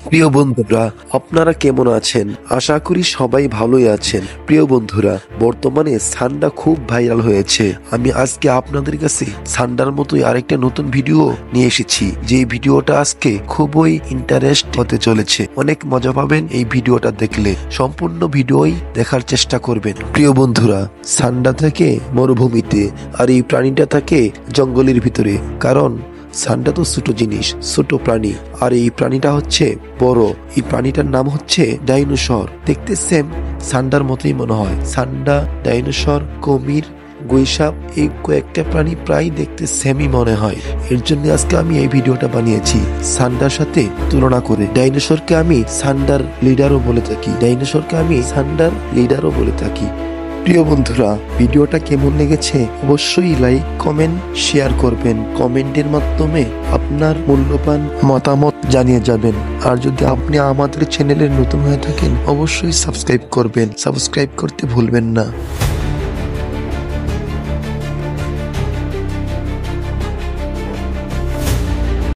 প্রিয় বন্ধুরা, আপনারা কেমন আছেন? আশা করি সবাই ভালোই আছেন। প্রিয় বন্ধুরা, বর্তমানে সান্ডা খুব ভাইরাল হয়েছে। আমি আজকে আপনাদের কাছে সান্ডার মতোই আরেকটা নতুন ভিডিও নিয়ে এসেছি। যে ভিডিওটা আজকে খুবই ইন্টারেস্ট হতে চলেছে। অনেক মজা পাবেন এই ভিডিওটা দেখলে। সম্পূর্ণ ভিডিওই দেখার চেষ্টা করবেন। প্রিয় বন্ধুরা, সান্ডা থাকে মরুভূমিতে আর এই প্রাণীটা থাকে জঙ্গলের ভিতরে। কারণ সান্ডা তো ছোট জিনিস, ছোট প্রাণী, আর এই প্রাণীটা হচ্ছে বড়। এই প্রাণীটার নাম হচ্ছে ডাইনোসর। দেখতে সেম সান্ডার মতোই মনে হয়। সান্ডা, ডাইনোসর, কুমির, গুইসাপ, এই কয়েকটা প্রাণী প্রায় দেখতে সেমই মনে হয়। এর জন্য আজকে আমি এই ভিডিওটা বানিয়েছি সান্ডার সাথে তুলনা করে। ডাইনোসরকে আমি সান্ডার লিডারও বলে থাকি। প্রিয় বন্ধুরা, ভিডিওটা কেমন লেগেছে অবশ্যই লাইক, কমেন্ট, শেয়ার করবেন। কমেন্টের মাধ্যমে আপনার মূল্যবান মতামত জানিয়ে যাবেন। আর যদি আপনি আমাদের চ্যানেলের নতুন হয়ে থাকেন অবশ্যই সাবস্ক্রাইব করবেন। সাবস্ক্রাইব করতে ভুলবেন না।